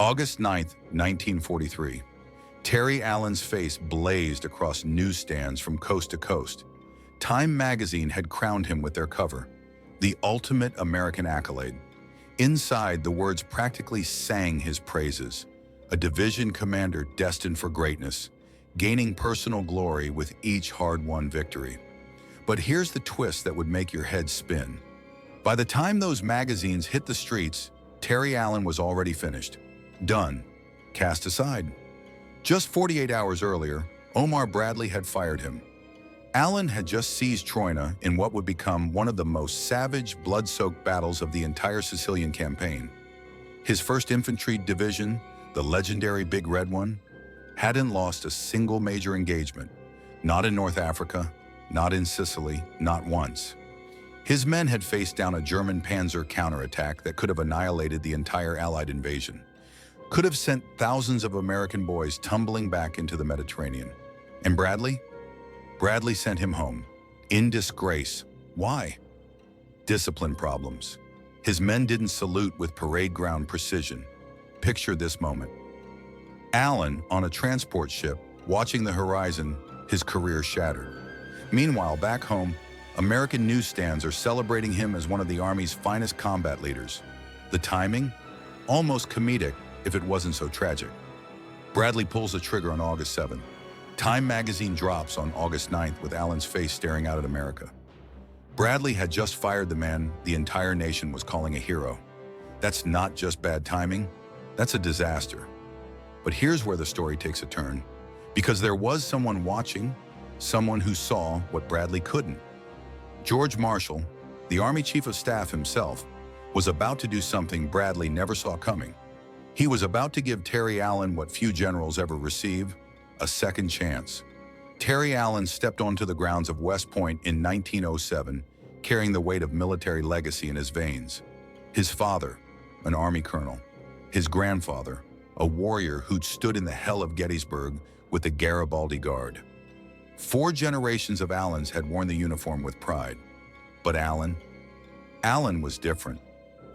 August 9th, 1943. Terry Allen's face blazed across newsstands from coast to coast. Time magazine had crowned him with their cover, the ultimate American accolade. Inside, the words practically sang his praises. A division commander destined for greatness, gaining personal glory with each hard-won victory. But here's the twist that would make your head spin. By the time those magazines hit the streets, Terry Allen was already finished. Done. Cast aside. Just 48 hours earlier, Omar Bradley had fired him. Allen had just seized Troina in what would become one of the most savage, blood-soaked battles of the entire Sicilian campaign. His 1st Infantry Division, the legendary Big Red One, hadn't lost a single major engagement. Not in North Africa, not in Sicily, not once. His men had faced down a German panzer counterattack that could have annihilated the entire Allied invasion. Could have sent thousands of American boys tumbling back into the Mediterranean. And Bradley? Bradley sent him home, in disgrace. Why? Discipline problems. His men didn't salute with parade ground precision. Picture this moment. Allen, on a transport ship, watching the horizon, his career shattered. Meanwhile, back home, American newsstands are celebrating him as one of the Army's finest combat leaders. The timing? Almost comedic, if it wasn't so tragic. Bradley pulls the trigger on August 7th. Time magazine drops on August 9th with Allen's face staring out at America. Bradley had just fired the man the entire nation was calling a hero. That's not just bad timing, that's a disaster. But here's where the story takes a turn. Because there was someone watching, someone who saw what Bradley couldn't. George Marshall, the Army Chief of Staff himself, was about to do something Bradley never saw coming. He was about to give Terry Allen what few generals ever receive, a second chance. Terry Allen stepped onto the grounds of West Point in 1907, carrying the weight of military legacy in his veins. His father, an Army colonel. His grandfather, a warrior who'd stood in the hell of Gettysburg with the Garibaldi Guard. 4 generations of Allens had worn the uniform with pride. But Allen was different.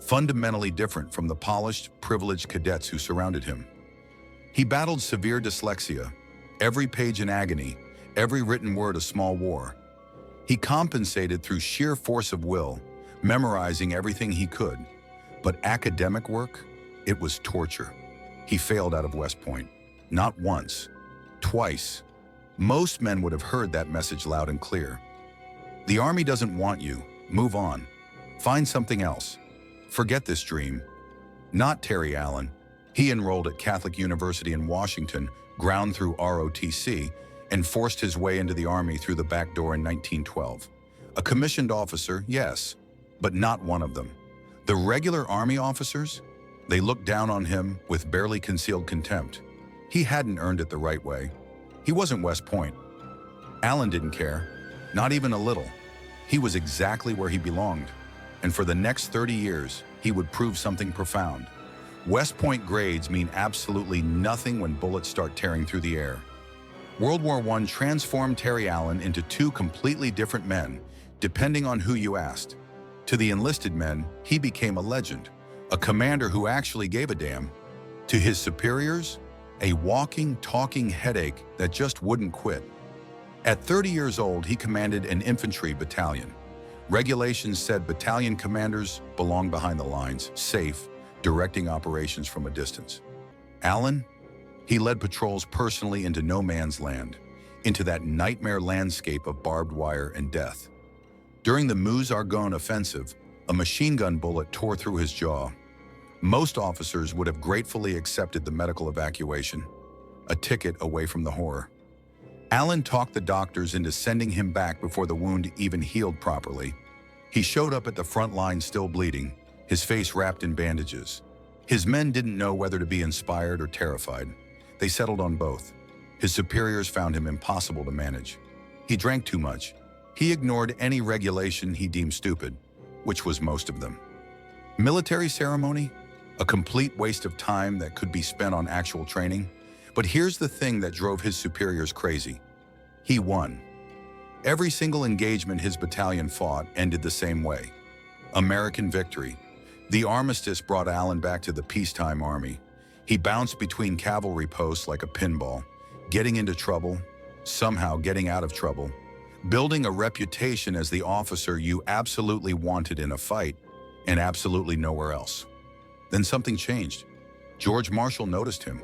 Fundamentally different from the polished, privileged cadets who surrounded him. He battled severe dyslexia, every page in agony, every written word a small war. He compensated through sheer force of will, memorizing everything he could. But academic work, it was torture. He failed out of West Point. Not once, twice. Most men would have heard that message loud and clear. The Army doesn't want you. Move on. Find something else. Forget this dream. Not Terry Allen. He enrolled at Catholic University in Washington, ground through ROTC, and forced his way into the Army through the back door in 1912. A commissioned officer, yes, but not one of them. The regular Army officers? They looked down on him with barely concealed contempt. He hadn't earned it the right way. He wasn't West Point. Allen didn't care, not even a little. He was exactly where he belonged. And for the next 30 years, he would prove something profound. West Point grades mean absolutely nothing when bullets start tearing through the air. World War I transformed Terry Allen into 2 completely different men, depending on who you asked. To the enlisted men, he became a legend, a commander who actually gave a damn. To his superiors, a walking, talking headache that just wouldn't quit. At 30 years old, he commanded an infantry battalion. Regulations said battalion commanders belong behind the lines, safe, directing operations from a distance. Allen? He led patrols personally into no man's land, into that nightmare landscape of barbed wire and death. During the Meuse-Argonne offensive, a machine gun bullet tore through his jaw. Most officers would have gratefully accepted the medical evacuation, a ticket away from the horror. Allen talked the doctors into sending him back before the wound even healed properly. He showed up at the front line still bleeding, his face wrapped in bandages. His men didn't know whether to be inspired or terrified. They settled on both. His superiors found him impossible to manage. He drank too much. He ignored any regulation he deemed stupid, which was most of them. Military ceremony? A complete waste of time that could be spent on actual training. But here's the thing that drove his superiors crazy. He won. Every single engagement his battalion fought ended the same way. American victory. The armistice brought Allen back to the peacetime army. He bounced between cavalry posts like a pinball, getting into trouble, somehow getting out of trouble, building a reputation as the officer you absolutely wanted in a fight and absolutely nowhere else. Then something changed. George Marshall noticed him.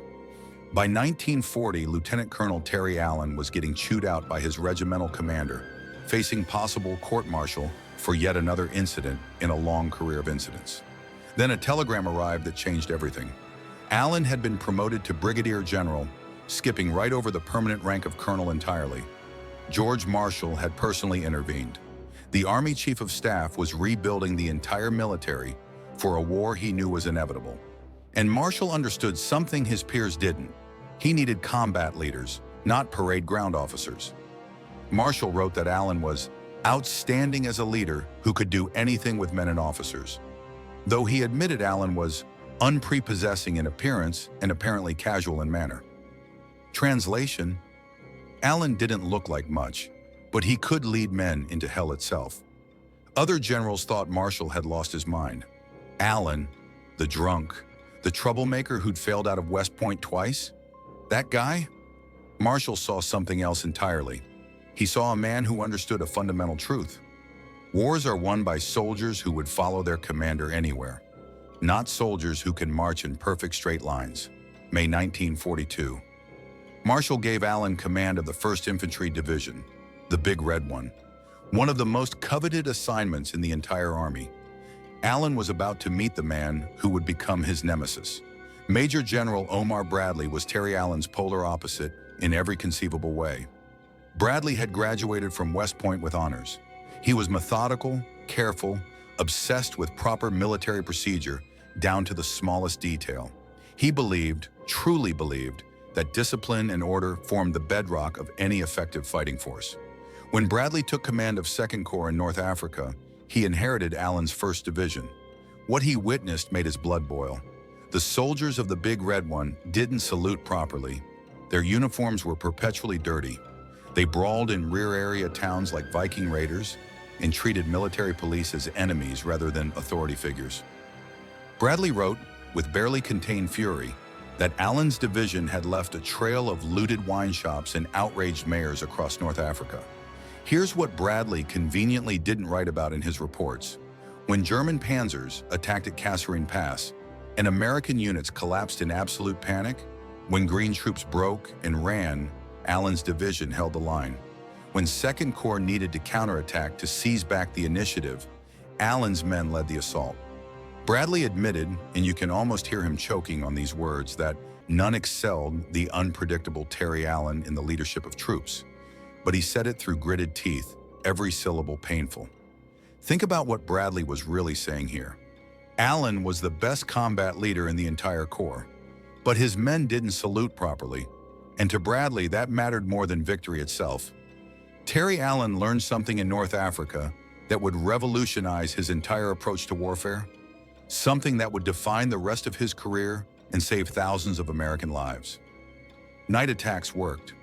By 1940, Lieutenant Colonel Terry Allen was getting chewed out by his regimental commander, facing possible court-martial for yet another incident in a long career of incidents. Then a telegram arrived that changed everything. Allen had been promoted to brigadier general, skipping right over the permanent rank of colonel entirely. George Marshall had personally intervened. The Army Chief of Staff was rebuilding the entire military for a war he knew was inevitable. And Marshall understood something his peers didn't. He needed combat leaders, not parade ground officers. Marshall wrote that Allen was outstanding as a leader who could do anything with men and officers, though he admitted Allen was unprepossessing in appearance and apparently casual in manner. Translation: Allen didn't look like much, but he could lead men into hell itself. Other generals thought Marshall had lost his mind. Allen, the drunk, the troublemaker who'd failed out of West Point twice? That guy? Marshall saw something else entirely. He saw a man who understood a fundamental truth. Wars are won by soldiers who would follow their commander anywhere, not soldiers who can march in perfect straight lines. May 1942. Marshall gave Allen command of the 1st Infantry Division, the Big Red one of the most coveted assignments in the entire Army. Allen was about to meet the man who would become his nemesis. Major General Omar Bradley was Terry Allen's polar opposite in every conceivable way. Bradley had graduated from West Point with honors. He was methodical, careful, obsessed with proper military procedure down to the smallest detail. He believed, truly believed, that discipline and order formed the bedrock of any effective fighting force. When Bradley took command of 2nd Corps in North Africa, he inherited Allen's 1st Division. What he witnessed made his blood boil. The soldiers of the Big Red One didn't salute properly. Their uniforms were perpetually dirty. They brawled in rear area towns like Viking raiders and treated military police as enemies rather than authority figures. Bradley wrote, with barely contained fury, that Allen's division had left a trail of looted wine shops and outraged mayors across North Africa. Here's what Bradley conveniently didn't write about in his reports. When German panzers attacked at Kasserine Pass and American units collapsed in absolute panic, when Green troops broke and ran, Allen's division held the line. When 2nd Corps needed to counterattack to seize back the initiative, Allen's men led the assault. Bradley admitted, and you can almost hear him choking on these words, that none excelled the unpredictable Terry Allen in the leadership of troops. But he said it through gritted teeth, every syllable painful. Think about what Bradley was really saying here. Allen was the best combat leader in the entire Corps, but his men didn't salute properly, and to Bradley that mattered more than victory itself. Terry Allen learned something in North Africa that would revolutionize his entire approach to warfare, something that would define the rest of his career and save thousands of American lives. Night attacks worked.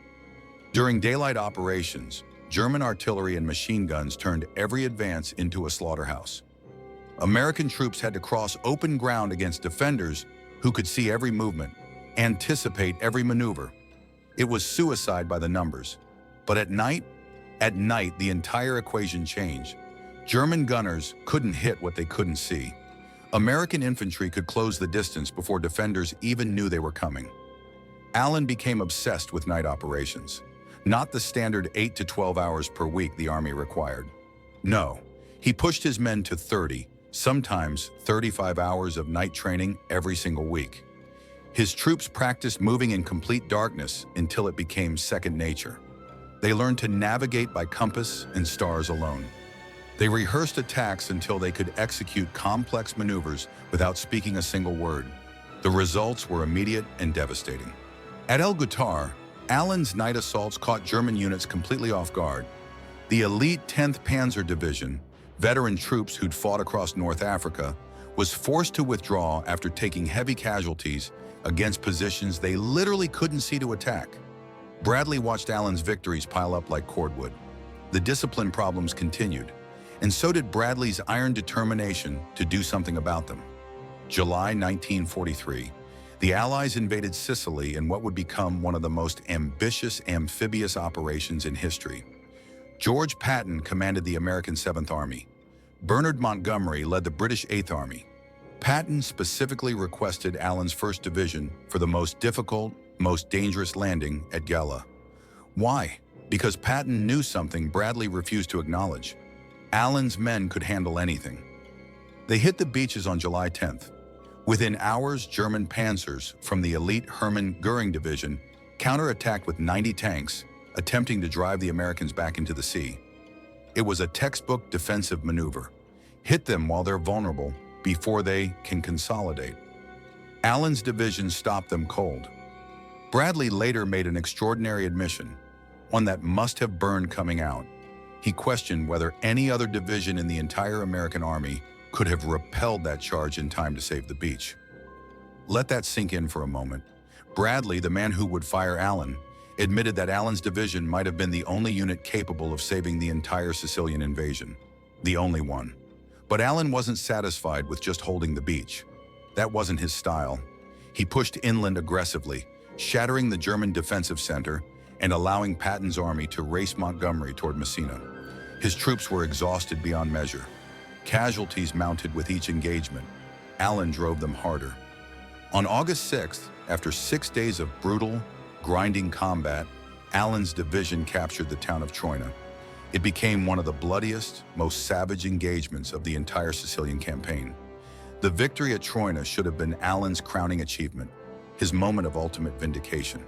During daylight operations, German artillery and machine guns turned every advance into a slaughterhouse. American troops had to cross open ground against defenders who could see every movement, anticipate every maneuver. It was suicide by the numbers. But at night, the entire equation changed. German gunners couldn't hit what they couldn't see. American infantry could close the distance before defenders even knew they were coming. Allen became obsessed with night operations. Not the standard 8 to 12 hours per week the Army required. No, he pushed his men to 30, sometimes 35 hours of night training every single week. His troops practiced moving in complete darkness until it became second nature. They learned to navigate by compass and stars alone. They rehearsed attacks until they could execute complex maneuvers without speaking a single word. The results were immediate and devastating. At El Ghoutar, Allen's night assaults caught German units completely off guard. The elite 10th Panzer Division, veteran troops who'd fought across North Africa, was forced to withdraw after taking heavy casualties against positions they literally couldn't see to attack. Bradley watched Allen's victories pile up like cordwood. The discipline problems continued, and so did Bradley's iron determination to do something about them. July 1943. The Allies invaded Sicily in what would become one of the most ambitious amphibious operations in history. George Patton commanded the American 7th Army. Bernard Montgomery led the British 8th Army. Patton specifically requested Allen's 1st Division for the most difficult, most dangerous landing at Gela. Why? Because Patton knew something Bradley refused to acknowledge. Allen's men could handle anything. They hit the beaches on July 10th. Within hours, German panzers from the elite Hermann Göring Division counterattacked with 90 tanks, attempting to drive the Americans back into the sea. It was a textbook defensive maneuver. Hit them while they're vulnerable, before they can consolidate. Allen's division stopped them cold. Bradley later made an extraordinary admission, one that must have burned coming out. He questioned whether any other division in the entire American army could have repelled that charge in time to save the beach. Let that sink in for a moment. Bradley, the man who would fire Allen, admitted that Allen's division might have been the only unit capable of saving the entire Sicilian invasion. The only one. But Allen wasn't satisfied with just holding the beach. That wasn't his style. He pushed inland aggressively, shattering the German defensive center and allowing Patton's army to race Montgomery toward Messina. His troops were exhausted beyond measure. Casualties mounted with each engagement. Allen drove them harder. On August 6th, after 6 days of brutal, grinding combat, Allen's division captured the town of Troina. It became one of the bloodiest, most savage engagements of the entire Sicilian campaign. The victory at Troina should have been Allen's crowning achievement, his moment of ultimate vindication.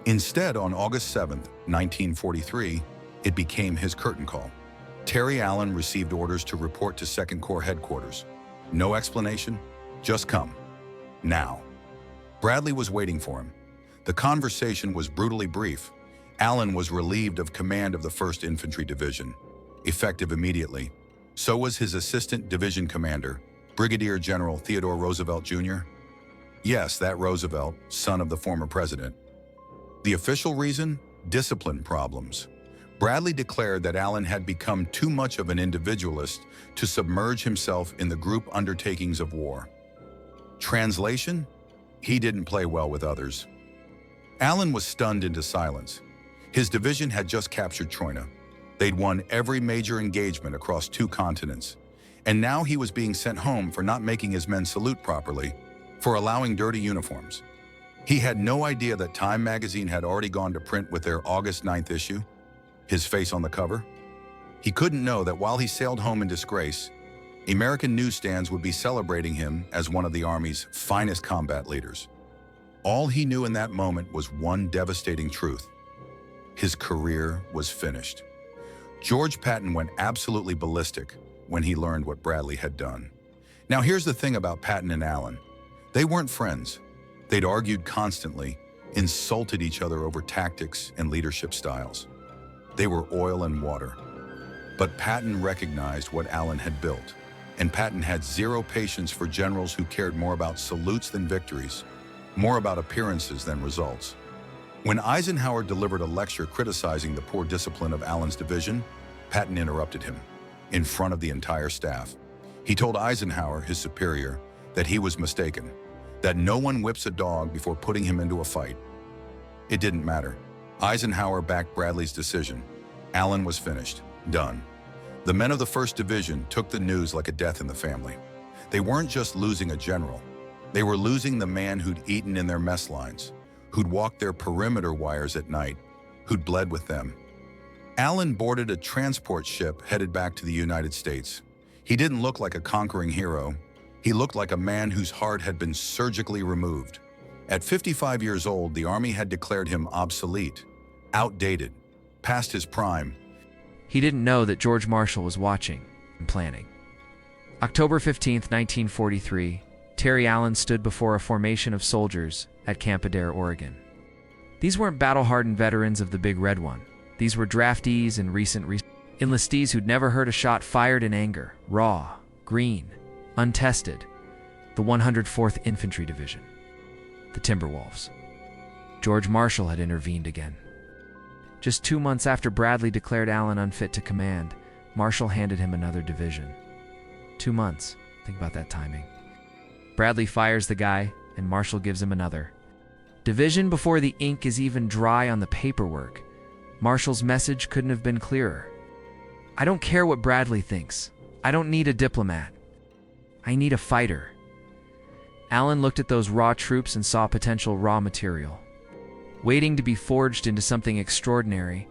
Instead, on August 7th, 1943, it became his curtain call. Terry Allen received orders to report to 2nd Corps headquarters. No explanation, just come. Now. Bradley was waiting for him. The conversation was brutally brief. Allen was relieved of command of the 1st Infantry Division, effective immediately. So was his assistant division commander, Brigadier General Theodore Roosevelt Jr. Yes, that Roosevelt, son of the former president. The official reason? Discipline problems. Bradley declared that Allen had become too much of an individualist to submerge himself in the group undertakings of war. Translation? He didn't play well with others. Allen was stunned into silence. His division had just captured Troina. They'd won every major engagement across 2 continents. And now he was being sent home for not making his men salute properly, for allowing dirty uniforms. He had no idea that Time magazine had already gone to print with their August 9th issue. His face on the cover? He couldn't know that while he sailed home in disgrace, American newsstands would be celebrating him as one of the Army's finest combat leaders. All he knew in that moment was one devastating truth. His career was finished. George Patton went absolutely ballistic when he learned what Bradley had done. Now here's the thing about Patton and Allen. They weren't friends. They'd argued constantly, insulted each other over tactics and leadership styles. They were oil and water. But Patton recognized what Allen had built, and Patton had zero patience for generals who cared more about salutes than victories, more about appearances than results. When Eisenhower delivered a lecture criticizing the poor discipline of Allen's division, Patton interrupted him, in front of the entire staff. He told Eisenhower, his superior, that he was mistaken, that no one whips a dog before putting him into a fight. It didn't matter. Eisenhower backed Bradley's decision. Allen was finished, done. The men of the 1st Division took the news like a death in the family. They weren't just losing a general. They were losing the man who'd eaten in their mess lines, who'd walked their perimeter wires at night, who'd bled with them. Allen boarded a transport ship headed back to the United States. He didn't look like a conquering hero. He looked like a man whose heart had been surgically removed. At 55 years old, the Army had declared him obsolete, outdated, past his prime. He didn't know that George Marshall was watching and planning. October 15, 1943, Terry Allen stood before a formation of soldiers at Camp Adair, Oregon. These weren't battle-hardened veterans of the Big Red One. These were draftees and recent enlistees who'd never heard a shot fired in anger, raw, green, untested. The 104th Infantry Division. The Timberwolves. George Marshall had intervened again. Just 2 months after Bradley declared Allen unfit to command, Marshall handed him another division. 2 months. Think about that timing. Bradley fires the guy, and Marshall gives him another. Division before the ink is even dry on the paperwork. Marshall's message couldn't have been clearer. I don't care what Bradley thinks. I don't need a diplomat. I need a fighter. Allen looked at those raw troops and saw potential raw material, waiting to be forged into something extraordinary.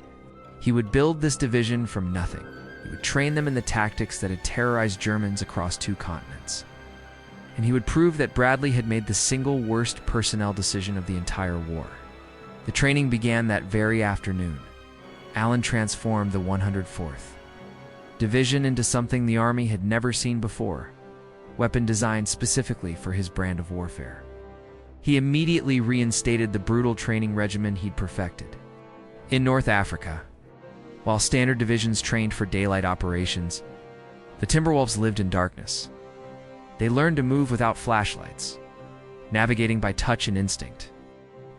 He would build this division from nothing. He would train them in the tactics that had terrorized Germans across 2 continents. And he would prove that Bradley had made the single worst personnel decision of the entire war. The training began that very afternoon. Allen transformed the 104th Division into something the Army had never seen before, weapon designed specifically for his brand of warfare. He immediately reinstated the brutal training regimen he'd perfected. In North Africa, while standard divisions trained for daylight operations, the Timberwolves lived in darkness. They learned to move without flashlights, navigating by touch and instinct.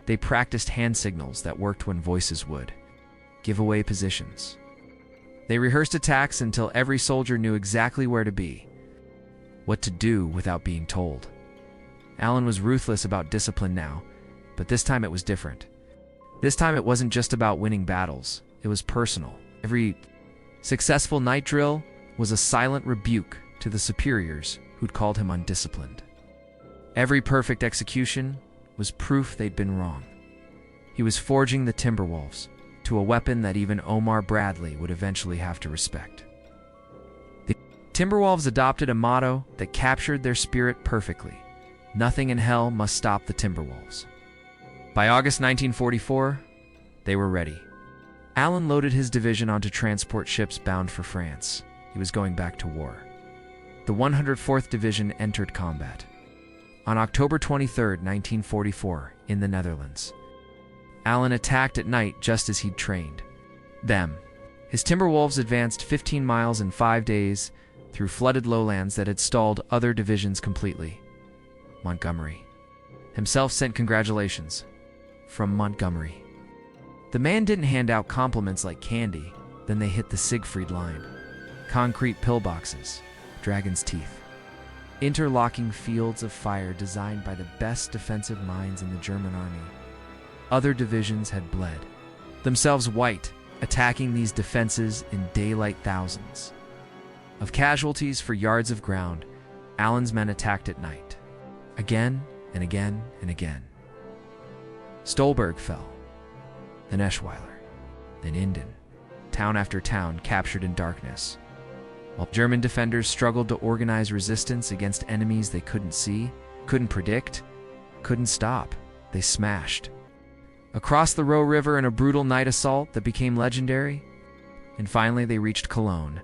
They practiced hand signals that worked when voices would give away positions. They rehearsed attacks until every soldier knew exactly where to be, what to do without being told. Allen was ruthless about discipline now, but this time it was different. This time it wasn't just about winning battles, it was personal. Every successful night drill was a silent rebuke to the superiors who'd called him undisciplined. Every perfect execution was proof they'd been wrong. He was forging the Timberwolves to a weapon that even Omar Bradley would eventually have to respect. The Timberwolves adopted a motto that captured their spirit perfectly: nothing in hell must stop the Timberwolves. By August 1944, they were ready. Allen loaded his division onto transport ships bound for France. He was going back to war. The 104th Division entered combat on October 23, 1944, in the Netherlands. Allen attacked at night just as he'd trained them. His Timberwolves advanced 15 miles in 5 days through flooded lowlands that had stalled other divisions completely. Montgomery himself sent congratulations from Montgomery. The man didn't hand out compliments like candy. Then they hit the Siegfried Line. Concrete pillboxes, dragon's teeth, interlocking fields of fire designed by the best defensive minds in the German army. Other divisions had bled, themselves white, attacking these defenses in daylight. Thousands of casualties for yards of ground. Allen's men attacked at night, again and again and again. Stolberg fell, then Eschweiler, then Inden, town after town captured in darkness. While German defenders struggled to organize resistance against enemies they couldn't see, couldn't predict, couldn't stop, they smashed across the Roe River in a brutal night assault that became legendary. And finally they reached Cologne.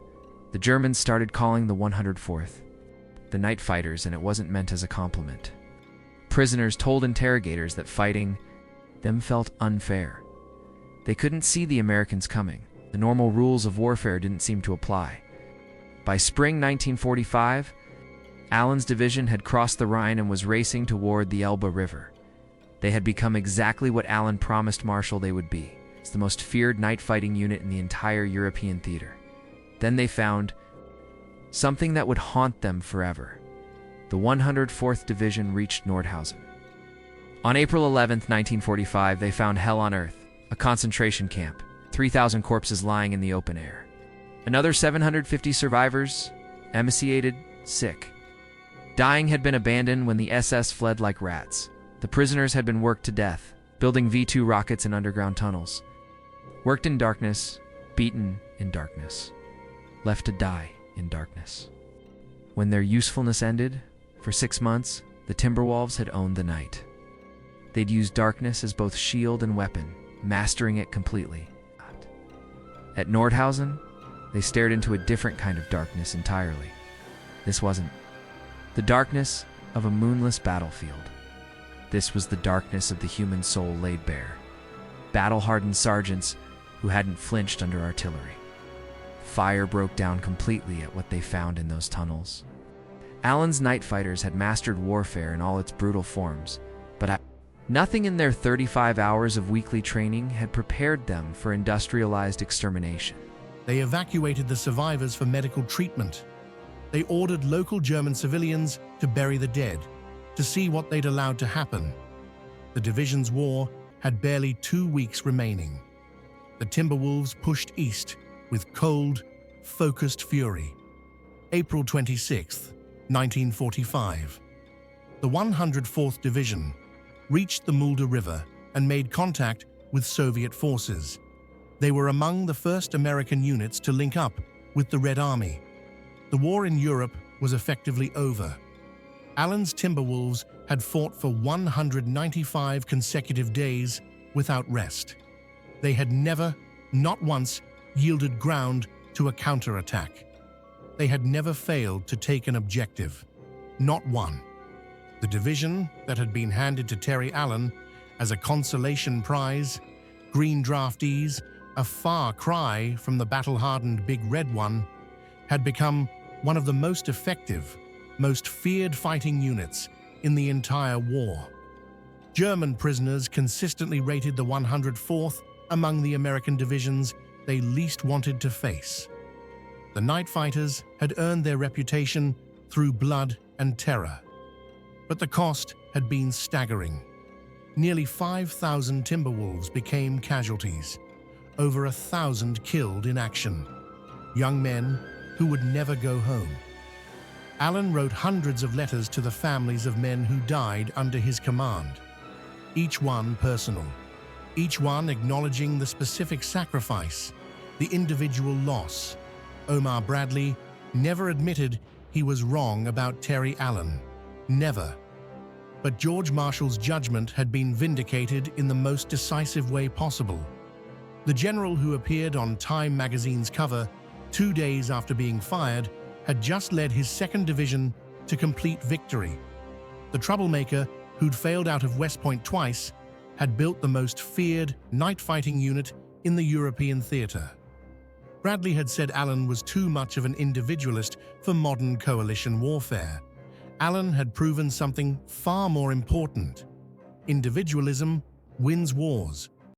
The Germans started calling the 104th the Night Fighters, and it wasn't meant as a compliment. Prisoners told interrogators that fighting them felt unfair. They couldn't see the Americans coming. The normal rules of warfare didn't seem to apply. By spring 1945, Allen's division had crossed the Rhine and was racing toward the Elbe River. They had become exactly what Allen promised Marshall they would be. It's the most feared night fighting unit in the entire European theater. Then they found something that would haunt them forever. The 104th Division reached Nordhausen. On April 11, 1945, they found hell on earth, a concentration camp, 3,000 corpses lying in the open air. Another 750 survivors, emaciated, sick. Dying had been abandoned when the SS fled like rats. The prisoners had been worked to death, building V-2 rockets in underground tunnels. Worked in darkness, beaten in darkness, left to die in darkness. When their usefulness ended, for 6 months, the Timberwolves had owned the night. They'd used darkness as both shield and weapon, mastering it completely. At Nordhausen, they stared into a different kind of darkness entirely. This wasn't the darkness of a moonless battlefield. This was the darkness of the human soul laid bare. Battle-hardened sergeants who hadn't flinched under artillery. Fire broke down completely at what they found in those tunnels. Allen's night fighters had mastered warfare in all its brutal forms, but nothing in their 35 hours of weekly training had prepared them for industrialized extermination. They evacuated the survivors for medical treatment. They ordered local German civilians to bury the dead. to see what they'd allowed to happen. The division's war had barely 2 weeks remaining. The Timberwolves pushed east with cold, focused fury. April 26, 1945. The 104th Division reached the Mulda River and made contact with Soviet forces. They were among the first American units to link up with the Red Army. The war in Europe was effectively over. Allen's Timberwolves had fought for 195 consecutive days without rest. They had never, not once, yielded ground to a counterattack. They had never failed to take an objective, not one. The division that had been handed to Terry Allen as a consolation prize, green draftees, a far cry from the battle-hardened Big Red One, had become one of the most effective, most feared fighting units in the entire war. German prisoners consistently rated the 104th among the American divisions they least wanted to face. The night fighters had earned their reputation through blood and terror. But the cost had been staggering. Nearly 5,000 Timberwolves became casualties, over 1,000 killed in action, young men who would never go home. Allen wrote hundreds of letters to the families of men who died under his command, each one personal, each one acknowledging the specific sacrifice, the individual loss. Omar Bradley never admitted he was wrong about Terry Allen, never. But George Marshall's judgment had been vindicated in the most decisive way possible. The general who appeared on Time magazine's cover 2 days after being fired had just led his 2nd Division to complete victory. The troublemaker, who'd failed out of West Point twice, had built the most feared night-fighting unit in the European theater. Bradley had said Allen was too much of an individualist for modern coalition warfare. Allen had proven something far more important. Individualism wins wars.